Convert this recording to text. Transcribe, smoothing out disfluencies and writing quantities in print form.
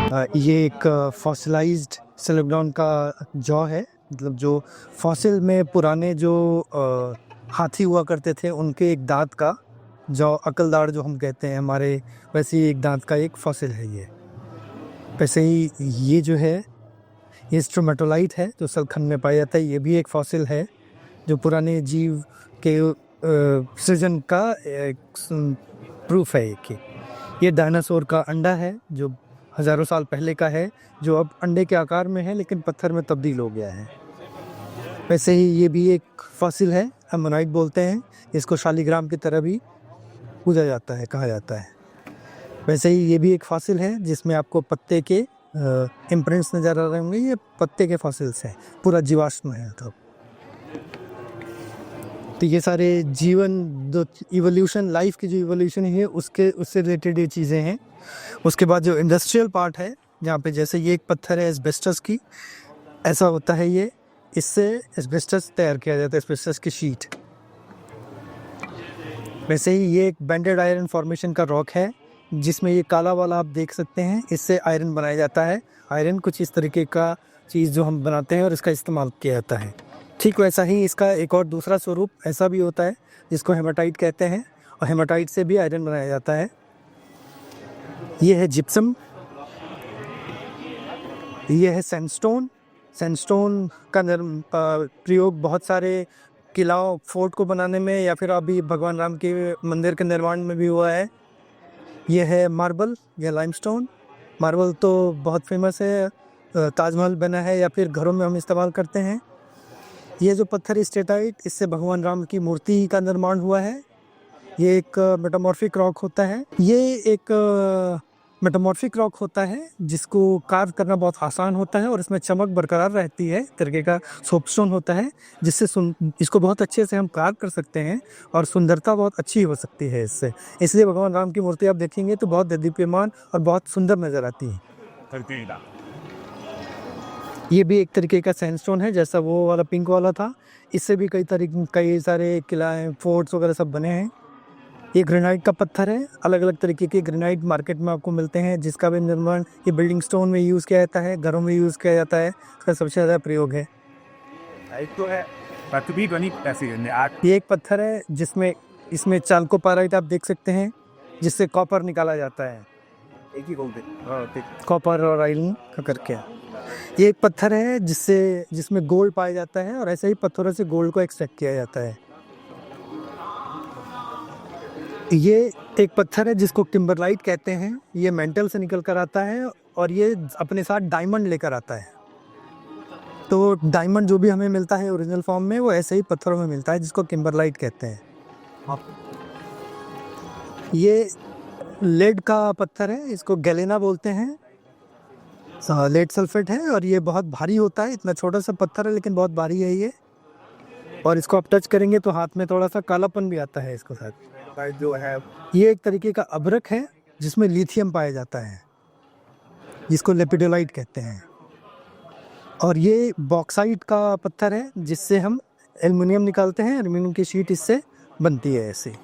ये एक फॉसिलाइज्ड सिलोडोन का जॉ है। मतलब जो फॉसिल में पुराने जो हाथी हुआ करते थे उनके एक दांत का जॉ, अकलदाड़ जो हम कहते हैं हमारे, वैसे ही एक दांत का एक फॉसिल है ये। वैसे ही ये जो है ये स्ट्रोमेटोलाइट है जो सलखंड में पाया जाता है। ये भी एक फॉसिल है जो पुराने जीव के सृजन का प्रूफ है। ये डायनासोर का अंडा है जो हज़ारों साल पहले का है, जो अब अंडे के आकार में है लेकिन पत्थर में तब्दील हो गया है। वैसे ही ये भी एक फॉसिल है, एमोनाइट बोलते हैं इसको, शालिग्राम की तरह भी पूजा जाता है, कहा जाता है। वैसे ही ये भी एक फॉसिल है जिसमें आपको पत्ते के इम्प्रिंट्स नज़र आ रहे होंगे। ये पत्ते के फॉसिल्स हैं, पूरा जीवाश्म है। तो ये सारे जीवन जो इवोल्यूशन, लाइफ की जो इवोल्यूशन है उससे रिलेटेड ये चीज़ें हैं। उसके बाद जो इंडस्ट्रियल पार्ट है, जहाँ पे जैसे ये एक पत्थर है एस्बेस्टस की, ऐसा होता है ये, इससे एस्बेस्टस तैयार किया जाता है, एस्बेस्टस की शीट। वैसे ही ये एक बैंडेड आयरन फॉर्मेशन का रॉक है जिसमें ये काला वाला आप देख सकते हैं, इससे आयरन बनाया जाता है। आयरन कुछ इस तरीके का चीज़ जो हम बनाते हैं और इसका इस्तेमाल किया जाता है। ठीक वैसा ही इसका एक और दूसरा स्वरूप ऐसा भी होता है जिसको हेमाटाइट कहते हैं, और हेमाटाइट से भी आयरन बनाया जाता है। ये है जिप्सम, ये है सैंडस्टोन। सैंडस्टोन का प्रयोग बहुत सारे किलाओं, फोर्ट को बनाने में या फिर अभी भगवान राम के मंदिर के निर्माण में भी हुआ है। ये है मार्बल या लाइमस्टोन। मार्बल तो बहुत फेमस है, ताजमहल बना है या फिर घरों में हम इस्तेमाल करते हैं। ये जो पत्थर स्टेटाइट, इससे भगवान राम की मूर्ति का निर्माण हुआ है। ये एक मेटामॉर्फिक रॉक होता है। ये एक मेटामॉर्फिक रॉक होता है जिसको कार्व करना बहुत आसान होता है और इसमें चमक बरकरार रहती है। तरीके का सोपस्टोन होता है जिससे इसको बहुत अच्छे से हम कार्व कर सकते हैं और सुंदरता बहुत अच्छी हो सकती है इससे। इसलिए भगवान राम की मूर्ति आप देखेंगे तो बहुत दीप्यमान और बहुत सुंदर नज़र आती है। ये भी एक तरीके का सैंडस्टोन है, जैसा वो वाला पिंक वाला था। इससे भी कई सारे किले, फोर्ट्स वगैरह सब बने हैं। ये ग्रेनाइट का पत्थर है। अलग अलग तरीके के ग्रेनाइट मार्केट में आपको मिलते हैं जिसका भी निर्माण ये बिल्डिंग स्टोन में यूज़ किया जाता है, घरों में यूज़ किया जाता है, इसका सबसे ज़्यादा प्रयोग है। ये एक पत्थर है जिसमें इसमें चाल्कोपाराइट आप देख सकते हैं, जिससे कॉपर निकाला जाता है। कॉपर और आयरन का करके ये एक पत्थर है जिसमें गोल्ड पाया जाता है, और ऐसे ही पत्थरों से गोल्ड को एक्सट्रैक्ट किया जाता है। ये एक पत्थर है जिसको टिम्बरलाइट कहते हैं। ये मेंटल से निकल कर आता है और ये अपने साथ डायमंड लेकर आता है। तो डायमंड जो भी हमें मिलता है ओरिजिनल फॉर्म में, वो ऐसे ही पत्थरों में मिलता है जिसको किम्बरलाइट कहते हैं। ये लेड का पत्थर है, इसको गैलेना बोलते हैं। लेड सल्फेट है और ये बहुत भारी होता है। इतना छोटा सा पत्थर है लेकिन बहुत भारी है ये, और इसको आप टच करेंगे तो हाथ में थोड़ा सा कालापन भी आता है इसको साथ जो है। ये एक तरीके का अभ्रक है जिसमें लिथियम पाया जाता है, जिसको लेपिडोलाइट कहते हैं। और ये बॉक्साइट का पत्थर है जिससे हम एल्युमिनियम निकालते हैं। एल्युमिनियम की शीट इससे बनती है ऐसे।